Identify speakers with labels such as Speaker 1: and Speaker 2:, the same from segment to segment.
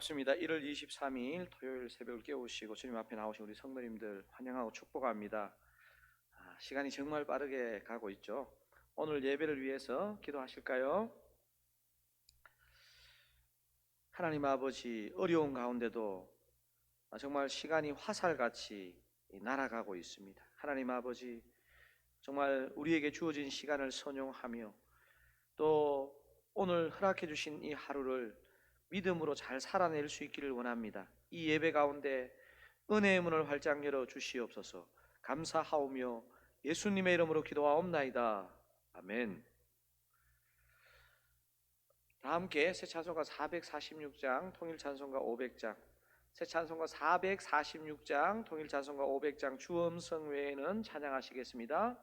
Speaker 1: 반갑습니다. 1월 23일 토요일 새벽을 깨우시고 주님 앞에 나오신 우리 성도님들 환영하고 축복합니다. 시간이 정말 빠르게 가고 있죠. 오늘 예배를 위해서 기도하실까요? 하나님 아버지, 어려운 가운데도 정말 시간이 화살같이 날아가고 있습니다. 하나님 아버지, 정말 우리에게 주어진 시간을 선용하며 또 오늘 허락해 주신 이 하루를 믿음으로 잘 살아낼 수 있기를 원합니다. 이 예배 가운데 은혜의 문을 활짝 열어 주시옵소서. 감사하오며 예수님의 이름으로 기도하옵나이다. 아멘. 다 함께 새 찬송가 446장, 통일 찬송가 500장, 새 찬송가 446장, 통일 찬송가 500장 주음성 외에는 찬양하시겠습니다.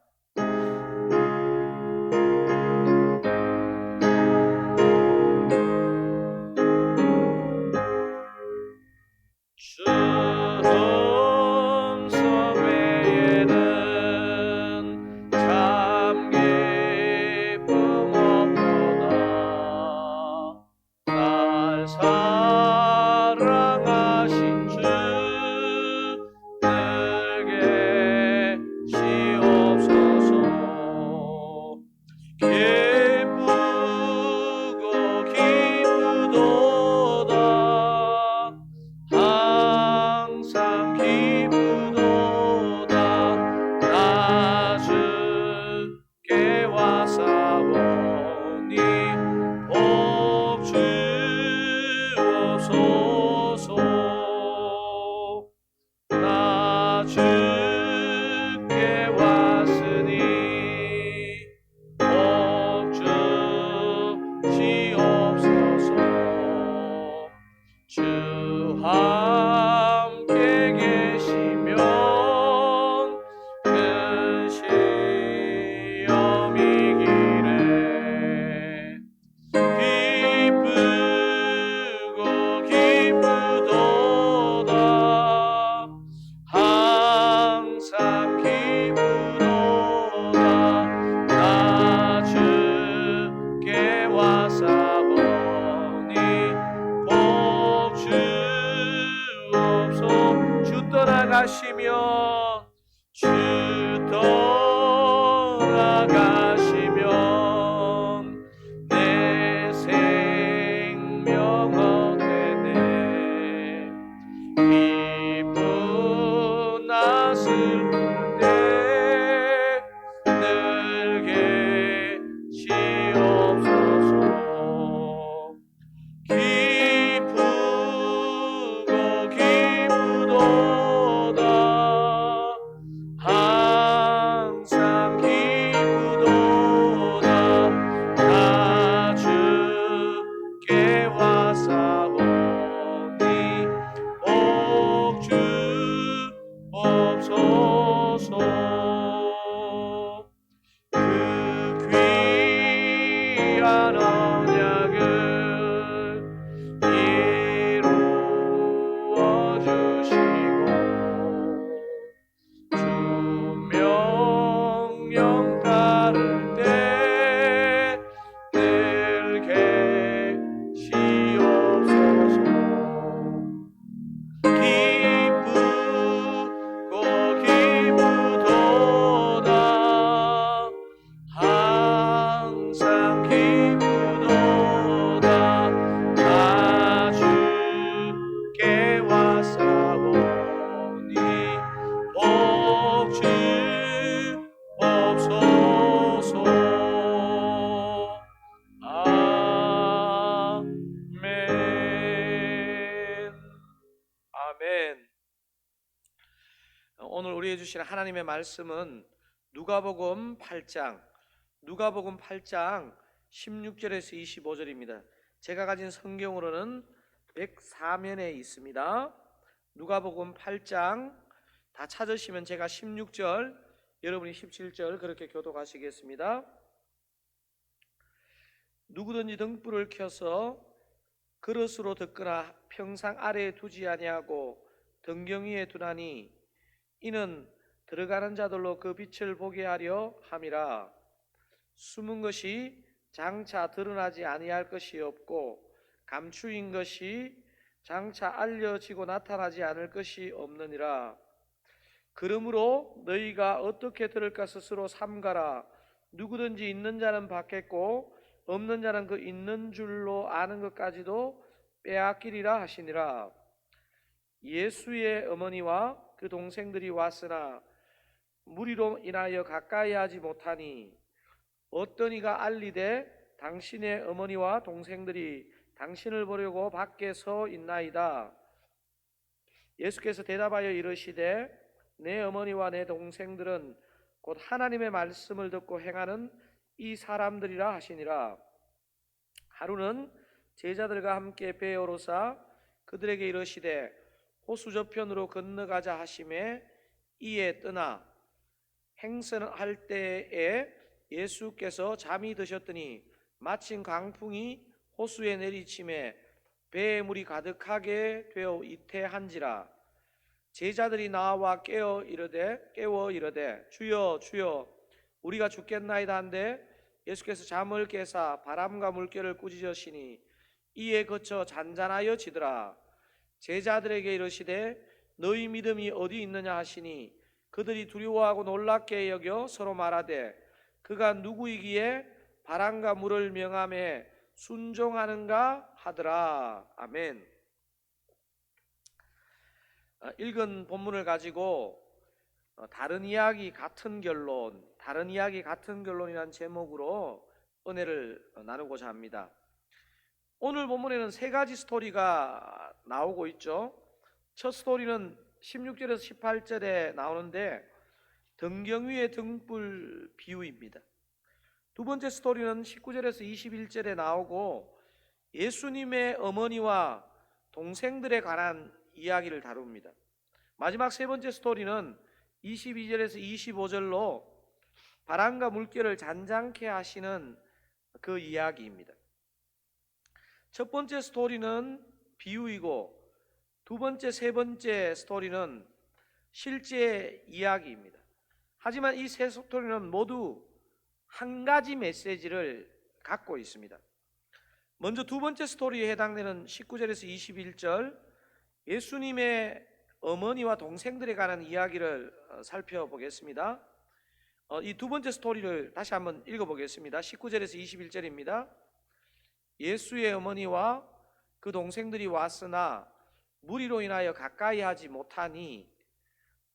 Speaker 1: 오늘 우리에게 주신 하나님의 말씀은 누가복음 8장 16절에서 25절입니다. 제가 가진 성경으로는 104면에 있습니다. 누가복음 8장 다 찾으시면 제가 16절, 여러분이 17절 그렇게 교독하시겠습니다. 누구든지 등불을 켜서 그릇으로 덮거나 평상 아래에 두지 아니하고 등경 위에 두나니 이는 들어가는 자들로 그 빛을 보게 하려 함이라. 숨은 것이 장차 드러나지 아니할 것이 없고 감추인 것이 장차 알려지고 나타나지 않을 것이 없느니라. 그러므로 너희가 어떻게 들을까 스스로 삼가라. 누구든지 있는 자는 받겠고 없는 자는 그 있는 줄로 아는 것까지도 빼앗기리라 하시니라. 예수의 어머니와 그 동생들이 왔으나 무리로 인하여 가까이 하지 못하니 어떤 이가 알리되 당신의 어머니와 동생들이 당신을 보려고 밖에 서 있나이다. 예수께서 대답하여 이르시되 내 어머니와 내 동생들은 곧 하나님의 말씀을 듣고 행하는 이 사람들이라 하시니라. 하루는 제자들과 함께 배에 오르사 그들에게 이르시되 호수 저편으로 건너가자 하시매 이에 떠나 행선할 때에 예수께서 잠이 드셨더니 마침 강풍이 호수에 내리침에 배에 물이 가득하게 되어 이태한지라. 제자들이 나와 깨워 이르되 주여 주여 우리가 죽겠나이다 한데 예수께서 잠을 깨사 바람과 물결을 꾸짖으시니 이에 그쳐 잔잔하여 지더라. 제자들에게 이르시되 너희 믿음이 어디 있느냐 하시니 그들이 두려워하고 놀랍게 여겨 서로 말하되 그가 누구이기에 바람과 물을 명함에 순종하는가 하더라. 아멘. 읽은 본문을 가지고 다른 이야기 같은 결론이라는 제목으로 은혜를 나누고자 합니다. 오늘 본문에는 세 가지 스토리가 나오고 있죠. 첫 스토리는 16절에서 18절에 나오는데 등경 위의 등불 비유입니다. 두 번째 스토리는 19절에서 21절에 나오고 예수님의 어머니와 동생들에 관한 이야기를 다룹니다. 마지막 세 번째 스토리는 22절에서 25절로 바람과 물결을 잔잔케 하시는 그 이야기입니다. 첫 번째 스토리는 비유이고 두 번째, 세 번째 스토리는 실제 이야기입니다. 하지만 이 세 스토리는 모두 한 가지 메시지를 갖고 있습니다. 먼저 두 번째 스토리에 해당되는 19절에서 21절 예수님의 어머니와 동생들에 관한 이야기를 살펴보겠습니다. 이 두 번째 스토리를 다시 한번 읽어보겠습니다. 19절에서 21절입니다. 예수의 어머니와 그 동생들이 왔으나 무리로 인하여 가까이 하지 못하니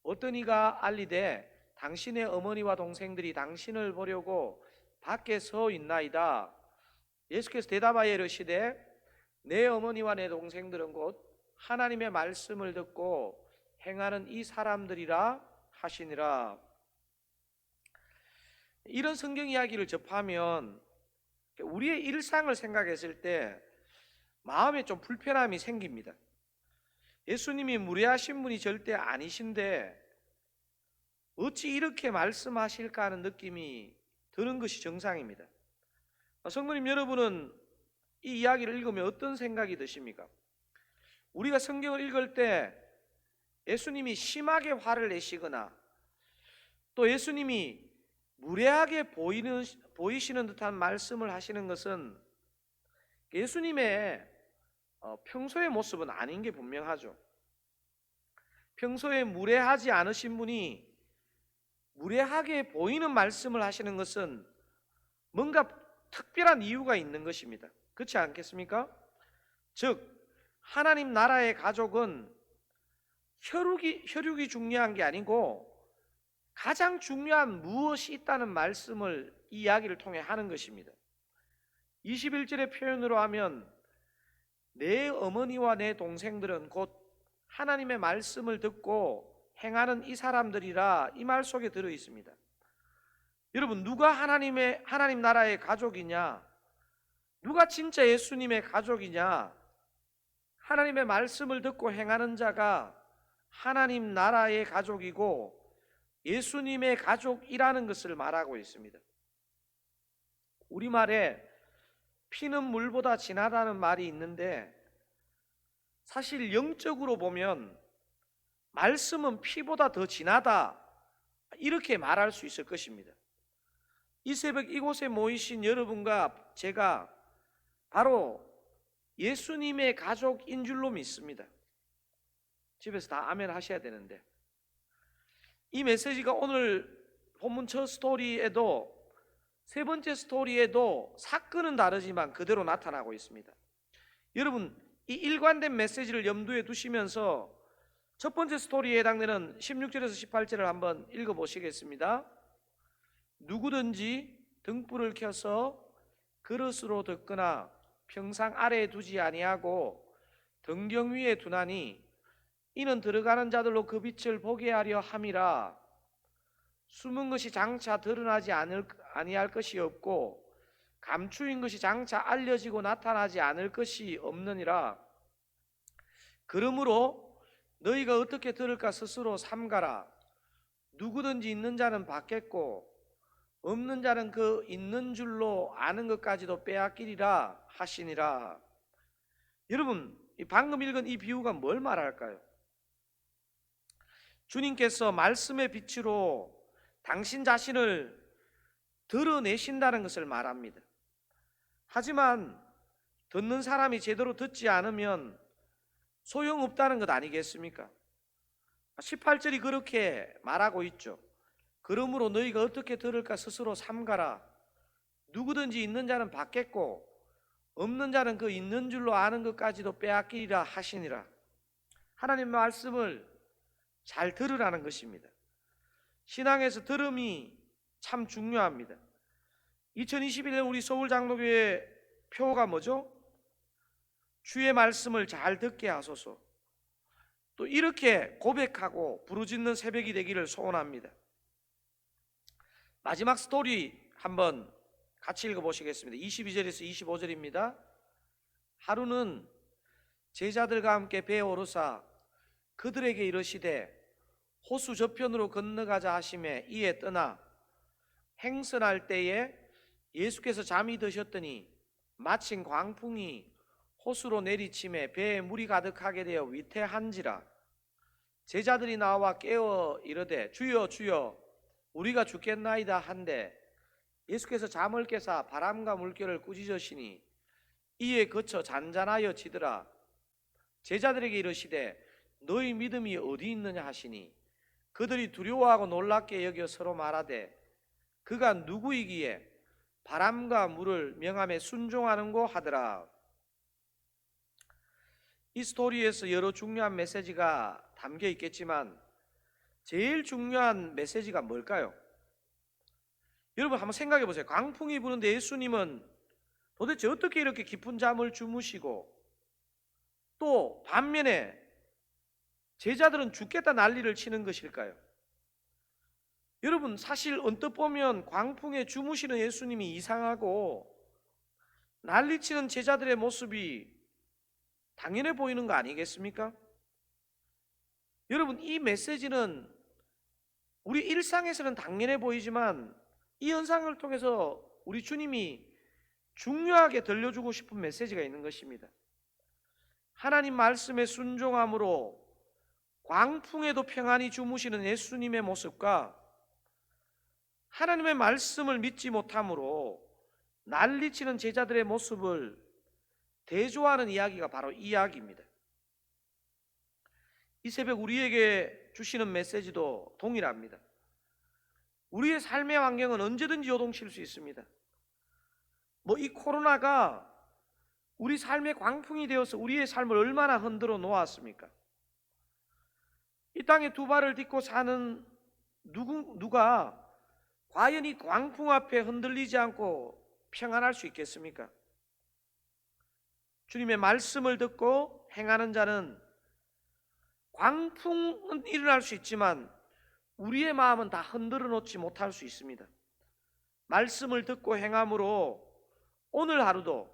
Speaker 1: 어떤 이가 알리되 당신의 어머니와 동생들이 당신을 보려고 밖에 서 있나이다. 예수께서 대답하여 이르시되 내 어머니와 내 동생들은 곧 하나님의 말씀을 듣고 행하는 이 사람들이라 하시니라. 이런 성경 이야기를 접하면 우리의 일상을 생각했을 때 마음에 좀 불편함이 생깁니다. 예수님이 무례하신 분이 절대 아니신데 어찌 이렇게 말씀하실까 하는 느낌이 드는 것이 정상입니다. 성도님 여러분은 이 이야기를 읽으면 어떤 생각이 드십니까? 우리가 성경을 읽을 때 예수님이 심하게 화를 내시거나 또 예수님이 무례하게 보이시는 듯한 말씀을 하시는 것은 예수님의 평소의 모습은 아닌 게 분명하죠. 평소에 무례하지 않으신 분이 무례하게 보이는 말씀을 하시는 것은 뭔가 특별한 이유가 있는 것입니다. 그렇지 않겠습니까? 즉 하나님 나라의 가족은 혈육이 중요한 게 아니고 가장 중요한 무엇이 있다는 말씀을 이 이야기를 통해 하는 것입니다. 21절의 표현으로 하면 내 어머니와 내 동생들은 곧 하나님의 말씀을 듣고 행하는 이 사람들이라 이 말 속에 들어 있습니다. 여러분 누가 하나님 나라의 가족이냐? 누가 진짜 예수님의 가족이냐? 하나님의 말씀을 듣고 행하는 자가 하나님 나라의 가족이고 예수님의 가족이라는 것을 말하고 있습니다. 우리말에 피는 물보다 진하다는 말이 있는데 사실 영적으로 보면 말씀은 피보다 더 진하다 이렇게 말할 수 있을 것입니다. 이 새벽 이곳에 모이신 여러분과 제가 바로 예수님의 가족인 줄로 믿습니다. 집에서 다 아멘 하셔야 되는데, 이 메시지가 오늘 본문 첫 스토리에도 세 번째 스토리에도 사건은 다르지만 그대로 나타나고 있습니다. 여러분, 이 일관된 메시지를 염두에 두시면서 첫 번째 스토리에 해당되는 16절에서 18절을 한번 읽어보시겠습니다. 누구든지 등불을 켜서 그릇으로 덮거나 평상 아래에 두지 아니하고 등경 위에 두나니 이는 들어가는 자들로 그 빛을 보게 하려 함이라. 숨은 것이 장차 드러나지 아니할 것이 없고 감추인 것이 장차 알려지고 나타나지 않을 것이 없느니라. 그러므로 너희가 어떻게 들을까 스스로 삼가라. 누구든지 있는 자는 받겠고 없는 자는 그 있는 줄로 아는 것까지도 빼앗기리라 하시니라. 여러분, 방금 읽은 이 비유가 뭘 말할까요? 주님께서 말씀의 빛으로 당신 자신을 드러내신다는 것을 말합니다. 하지만 듣는 사람이 제대로 듣지 않으면 소용없다는 것 아니겠습니까? 18절이 그렇게 말하고 있죠. 그러므로 너희가 어떻게 들을까 스스로 삼가라. 누구든지 있는 자는 받겠고 없는 자는 그 있는 줄로 아는 것까지도 빼앗기리라 하시니라. 하나님의 말씀을 잘 들으라는 것입니다. 신앙에서 들음이 참 중요합니다. 2021년 우리 서울장로교회 표가 뭐죠? 주의 말씀을 잘 듣게 하소서. 또 이렇게 고백하고 부르짖는 새벽이 되기를 소원합니다. 마지막 스토리 한번 같이 읽어보시겠습니다. 22절에서 25절입니다. 하루는 제자들과 함께 배에 오르사 그들에게 이르시되 호수 저편으로 건너가자 하시매 이에 떠나 행선할 때에 예수께서 잠이 드셨더니 마침 광풍이 호수로 내리침에 배에 물이 가득하게 되어 위태한지라. 제자들이 나와 깨어 이르되 주여 주여 우리가 죽겠나이다 한데 예수께서 잠을 깨사 바람과 물결을 꾸짖으시니 이에 그쳐 잔잔하여 지더라. 제자들에게 이르시되 너희 믿음이 어디 있느냐 하시니 그들이 두려워하고 놀랍게 여겨 서로 말하되 그가 누구이기에 바람과 물을 명함에 순종하는고 하더라. 이 스토리에서 여러 중요한 메시지가 담겨 있겠지만 제일 중요한 메시지가 뭘까요? 여러분 한번 생각해 보세요. 광풍이 부는데 예수님은 도대체 어떻게 이렇게 깊은 잠을 주무시고 또 반면에 제자들은 죽겠다 난리를 치는 것일까요? 여러분 사실 언뜻 보면 광풍에 주무시는 예수님이 이상하고 난리치는 제자들의 모습이 당연해 보이는 거 아니겠습니까? 여러분 이 메시지는 우리 일상에서는 당연해 보이지만 이 현상을 통해서 우리 주님이 중요하게 들려주고 싶은 메시지가 있는 것입니다. 하나님 말씀에 순종함으로 광풍에도 평안히 주무시는 예수님의 모습과 하나님의 말씀을 믿지 못함으로 난리치는 제자들의 모습을 대조하는 이야기가 바로 이 이야기입니다. 이 새벽 우리에게 주시는 메시지도 동일합니다. 우리의 삶의 환경은 언제든지 요동칠 수 있습니다. 이 코로나가 우리 삶의 광풍이 되어서 우리의 삶을 얼마나 흔들어 놓았습니까? 이 땅에 두 발을 딛고 사는 누가 과연 이 광풍 앞에 흔들리지 않고 평안할 수 있겠습니까? 주님의 말씀을 듣고 행하는 자는 광풍은 일어날 수 있지만 우리의 마음은 다 흔들어 놓지 못할 수 있습니다. 말씀을 듣고 행함으로 오늘 하루도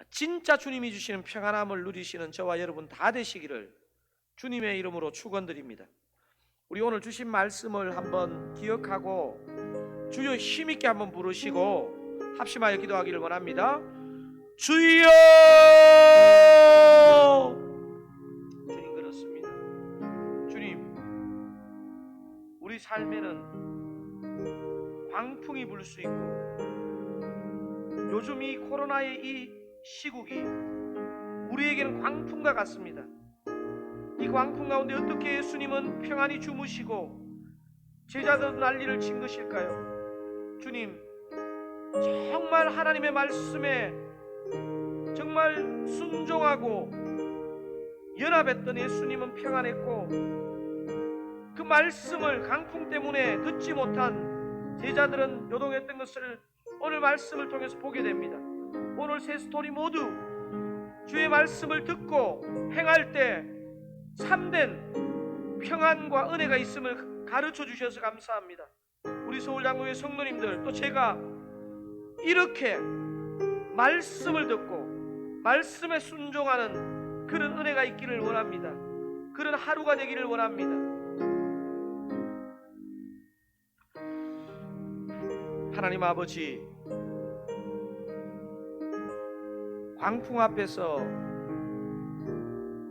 Speaker 1: 진짜 주님이 주시는 평안함을 누리시는 저와 여러분 다 되시기를 주님의 이름으로 축원드립니다. 우리 오늘 주신 말씀을 한번 기억하고 주여 힘있게 한번 부르시고 합심하여 기도하기를 원합니다. 주여! 주님 그렇습니다. 주님, 우리 삶에는 광풍이 불 수 있고 요즘 이 코로나의 이 시국이
Speaker 2: 우리에게는 광풍과 같습니다. 이 광풍 가운데 어떻게 예수님은 평안히 주무시고 제자들은 난리를 친 것일까요? 주님, 정말 하나님의 말씀에 정말 순종하고 연합했던 예수님은 평안했고, 그 말씀을 강풍 때문에 듣지 못한 제자들은 요동했던 것을 오늘 말씀을 통해서 보게 됩니다. 오늘 세 스토리 모두 주의 말씀을 듣고 행할 때 참된 평안과 은혜가 있음을 가르쳐 주셔서 감사합니다. 우리 서울장로회 성도님들, 또 제가 이렇게 말씀을 듣고 말씀에 순종하는 그런 은혜가 있기를 원합니다. 그런 하루가 되기를 원합니다. 하나님 아버지, 광풍 앞에서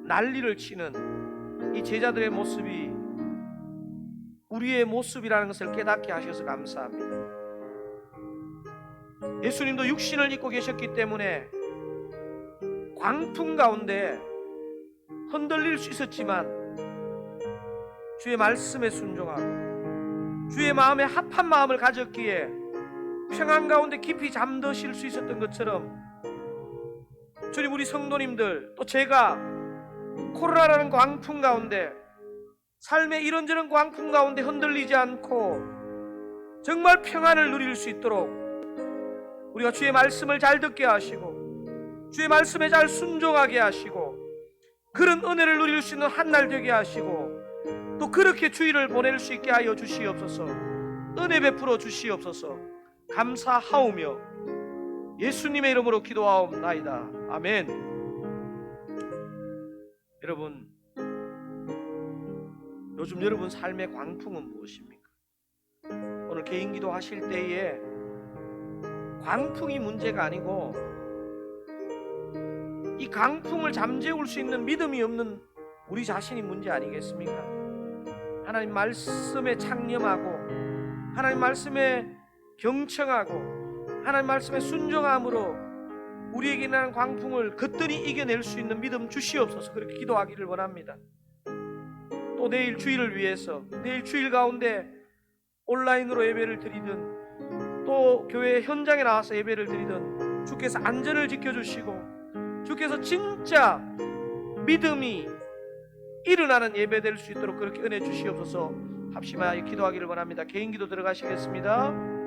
Speaker 2: 난리를 치는 이 제자들의 모습이 우리의 모습이라는 것을 깨닫게 하셔서 감사합니다. 예수님도 육신을 입고 계셨기 때문에 광풍 가운데 흔들릴 수 있었지만 주의 말씀에 순종하고 주의 마음에 합한 마음을 가졌기에 평안 가운데 깊이 잠드실 수 있었던 것처럼, 주님, 우리 성도님들, 또 제가 코로나라는 광풍 가운데, 삶의 이런저런 광풍 가운데 흔들리지 않고 정말 평안을 누릴 수 있도록 우리가 주의 말씀을 잘 듣게 하시고 주의 말씀에 잘 순종하게 하시고 그런 은혜를 누릴 수 있는 한 날 되게 하시고, 또 그렇게 주일을 보낼 수 있게 하여 주시옵소서. 은혜 베풀어 주시옵소서. 감사하오며 예수님의 이름으로 기도하옵나이다. 아멘. 여러분, 요즘 여러분 삶의 광풍은 무엇입니까? 오늘 개인 기도 하실 때에 광풍이 문제가 아니고 이 강풍을 잠재울 수 있는 믿음이 없는 우리 자신이 문제 아니겠습니까? 하나님 말씀에 창념하고 하나님 말씀에 경청하고 하나님 말씀에 순종함으로 우리에게 일어나는 광풍을 거뜬히 이겨낼 수 있는 믿음 주시옵소서. 그렇게 기도하기를 원합니다. 또 내일 주일을 위해서, 내일 주일 가운데 온라인으로 예배를 드리든 또 교회 현장에 나와서 예배를 드리든 주께서 안전을 지켜주시고 주께서 진짜 믿음이 일어나는 예배 될 수 있도록 그렇게 은혜 주시옵소서. 합심하여 기도하기를 원합니다. 개인 기도 들어가시겠습니다.